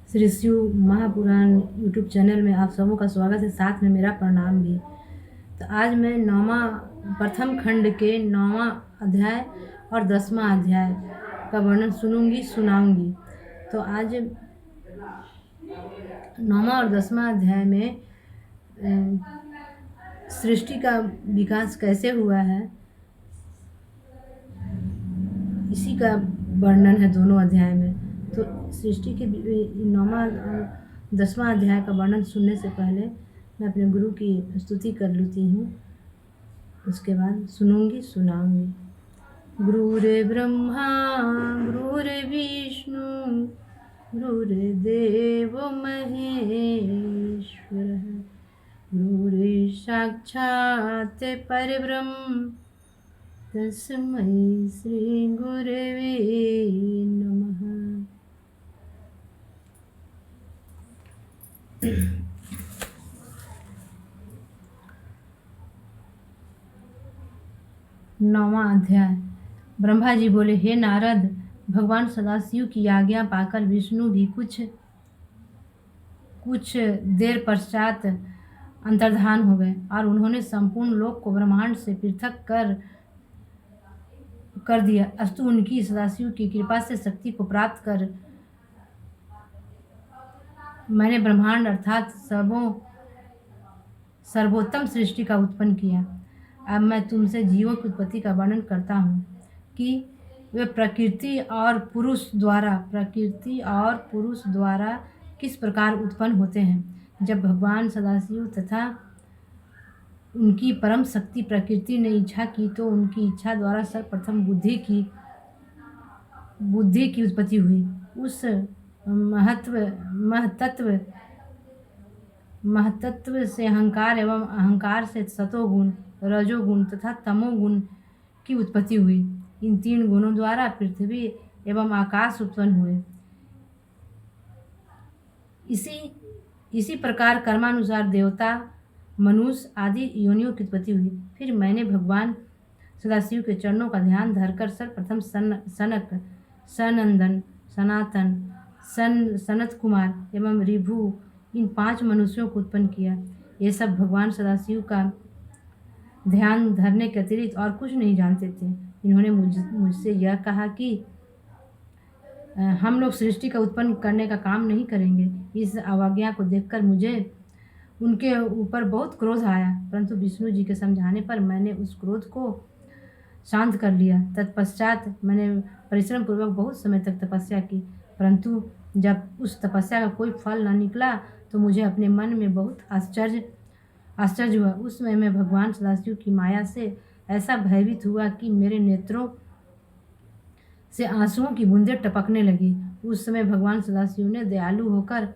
Shri Shiv Mahapuran YouTube channel में आप सबों का स्वागत है, साथ में मेरा प्रणाम भी। तो आज मैं प्रथम खंड के 9वां अध्याय और 10वां अध्याय का वर्णन सुनाऊंगी। तो आज 9वां और 10वां अध्याय में सृष्टि का विकास कैसे हुआ है, इसी का वर्णन है दोनों अध्याय में। तो सृष्टि के 9वां और 10वां अध्याय का वर्णन सुनने से पहले मैं अपने गुरु की स्तुति कर लेती हूँ, उसके बाद सुनाऊंगी। गुरुर्ब्रह्मा गुरुर्विष्णु गुरुर्देव महेश्वर गुरुर्साक्षात् परब्रह्म तस्मै श्री गुरवे नमः। नौवां अध्याय। ब्रह्मा जी बोले, हे नारद, भगवान सदाशिव की आज्ञा पाकर विष्णु भी कुछ देर पश्चात अंतर्धान हो गए और उन्होंने संपूर्ण लोक को ब्रह्मांड से पृथक कर दिया। अस्तु उनकी सदाशिव की कृपा से शक्ति को प्राप्त कर मैंने ब्रह्मांड अर्थात सर्वोत्तम सृष्टि का उत्पन्न किया। अब मैं तुमसे जीवों की उत्पत्ति का वर्णन करता हूँ कि वे प्रकृति और पुरुष द्वारा किस प्रकार उत्पन्न होते हैं। जब भगवान सदाशिव तथा उनकी परम शक्ति प्रकृति ने इच्छा की तो उनकी इच्छा द्वारा सर्वप्रथम बुद्धि की उत्पत्ति हुई। उस महतत्व से अहंकार एवं अहंकार से सतोगुण, रजोगुण तथा तमोगुण की उत्पत्ति हुई। इन तीन गुणों द्वारा पृथ्वी एवं आकाश उत्पन्न हुए। इसी प्रकार कर्मानुसार देवता, मनुष्य आदि योनियों की उत्पत्ति हुई। फिर मैंने भगवान सदाशिव के चरणों का ध्यान धरकर सर्वप्रथम सनक, सनंदन, सनातन, सनत कुमार एवं ऋभु इन 5 मनुष्यों को उत्पन्न किया। ये सब भगवान सदाशिव का ध्यान धरने के अतिरिक्त और कुछ नहीं जानते थे। इन्होंने मुझसे यह कहा कि हम लोग सृष्टि का उत्पन्न करने का काम नहीं करेंगे। इस अवज्ञा को देखकर मुझे उनके ऊपर बहुत क्रोध आया, परंतु विष्णु जी के समझाने पर मैंने उस क्रोध को शांत कर लिया। तत्पश्चात मैंने परिश्रम पूर्वक बहुत समय तक तपस्या की, परंतु जब उस तपस्या का कोई फल न निकला तो मुझे अपने मन में बहुत आश्चर्य हुआ। उस समय मैं भगवान सदाशिव की माया से ऐसा भयभीत हुआ कि मेरे नेत्रों से आंसुओं की बूंदें टपकने लगी। उस समय भगवान सदाशिव ने दयालु होकर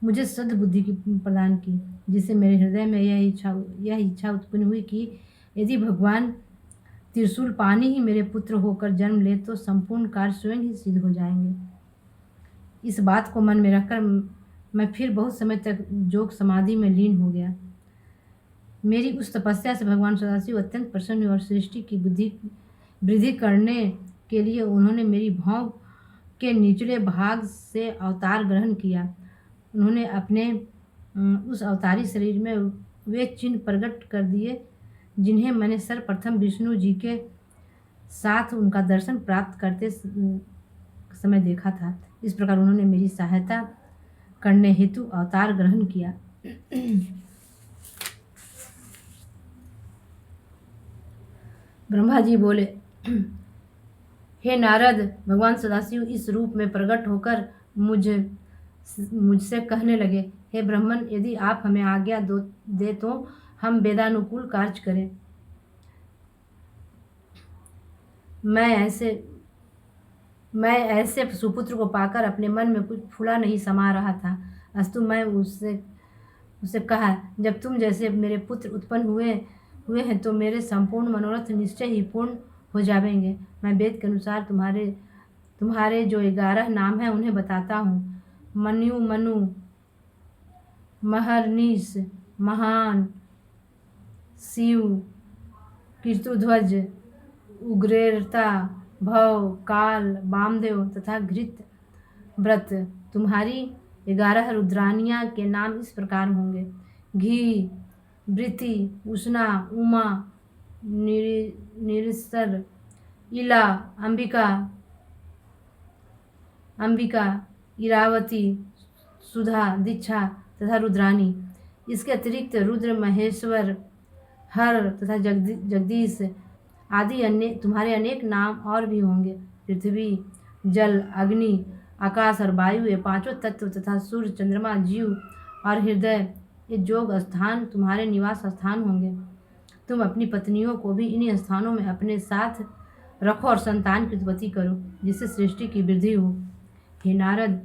मुझे सद्बुद्धि प्रदान की, जिससे मेरे हृदय में यह इच्छा उत्पन्न हुई कि यदि भगवान त्रिशूल पानी ही मेरे पुत्र होकर जन्म ले तो संपूर्ण कार्य स्वयं ही सिद्ध हो जाएंगे। इस बात को मन में रखकर मैं फिर बहुत समय तक योग समाधि में लीन हो गया। मेरी उस तपस्या से भगवान सदाशिव अत्यंत प्रसन्न हुए और सृष्टि की वृद्धि करने के लिए उन्होंने मेरी भौं के निचले भाग से अवतार ग्रहण किया। उन्होंने अपने उस अवतारी शरीर में वे चिन्ह प्रकट कर दिए जिन्हें मैंने सर्वप्रथम विष्णु जी के साथ उनका दर्शन प्राप्त करते समय देखा था। इस प्रकार उन्होंने मेरी सहायता करने हेतु अवतार ग्रहण किया। ब्रह्मा जी बोले, हे नारद, भगवान सदाशिव इस रूप में प्रकट होकर मुझसे कहने लगे, हे ब्राह्मण, यदि आप हमें आज्ञा दे तो हम वेदानुकूल कार्य करें। मैं ऐसे सुपुत्र को पाकर अपने मन में कुछ फूला नहीं समा रहा था। अस्तु मैं उससे कहा, जब तुम जैसे मेरे पुत्र उत्पन्न हुए हैं तो मेरे संपूर्ण मनोरथ निश्चय ही पूर्ण हो जाएंगे। मैं वेद के अनुसार तुम्हारे जो 11 नाम हैं उन्हें बताता हूँ। मनु, महर्निश, महान, शिव, कीर्तुध्वज, उग्रेरता, भव, काल, वामदेव तथा घृत व्रत। तुम्हारी 11 रुद्रानियाँ के नाम इस प्रकार होंगे: घी, वृति, उष्णा, उमा, निरिस्तर, इला, अंबिका, इरावती, सुधा, दीक्षा तथा रुद्रानी। इसके अतिरिक्त रुद्र, महेश्वर, हर तथा जगदीश आदि अन्य तुम्हारे अनेक नाम और भी होंगे। पृथ्वी, जल, अग्नि, आकाश और वायु, ये पांचों तत्व तथा सूर्य, चंद्रमा, जीव और हृदय, ये योग स्थान तुम्हारे निवास स्थान होंगे। तुम अपनी पत्नियों को भी इन्हीं स्थानों में अपने साथ रखो और संतान की उत्पत्ति करो, जिससे सृष्टि की वृद्धि हो। हे नारद,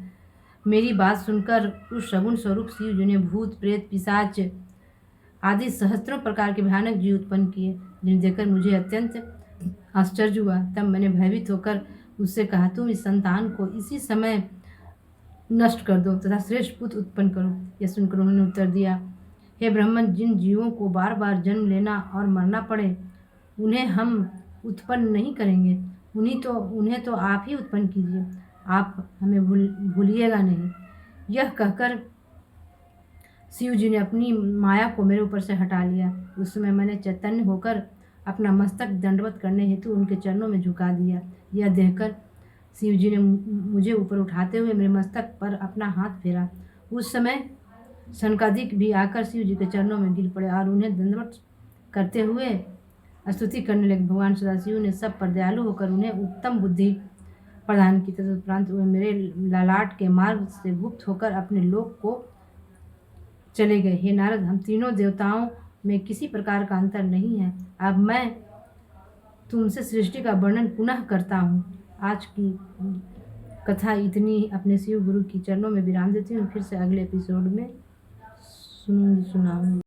मेरी बात सुनकर उस सगुण स्वरूप शिव जी ने भूत, प्रेत, पिशाच आदि सहस्त्रों प्रकार के भयानक जीव उत्पन्न किए, जिन्हें देखकर मुझे अत्यंत आश्चर्य हुआ। तब मैंने भयभीत होकर उससे कहा, तुम इस संतान को इसी समय नष्ट कर दो तथा श्रेष्ठ पुत्र उत्पन्न करो। यह सुनकर उन्होंने उत्तर दिया, हे ब्राह्मण, जिन जीवों को बार बार जन्म लेना और मरना पड़े, उन्हें हम उत्पन्न नहीं करेंगे। उन्हें तो आप ही उत्पन्न कीजिए, आप हमें भूलिएगा नहीं। यह कहकर शिव जी ने अपनी माया को मेरे ऊपर से हटा लिया। उस समय मैंने चैतन्य होकर अपना मस्तक दंडवत करने हेतु उनके चरणों में झुका दिया। यह देखकर शिव जी ने मुझे ऊपर उठाते हुए मेरे मस्तक पर अपना हाथ फेरा। उस समय शनकादिक भी आकर शिव जी के चरणों में गिर पड़े और उन्हें दंडवत करते हुए स्तुति करने लगे। भगवान सदाशिव ने सब पर दयालु होकर उन्हें उत्तम बुद्धि प्रदान की। तदुपरांत वे मेरे ललाट के मार्ग से गुप्त होकर अपने लोक को चले गए। हे नारद, हम तीनों देवताओं में किसी प्रकार का अंतर नहीं है। अब मैं तुमसे सृष्टि का वर्णन पुनः करता हूँ। आज की कथा इतनी अपने शिव गुरु की चरणों में विराम देती हूँ। फिर से अगले एपिसोड में सुनाऊंगी।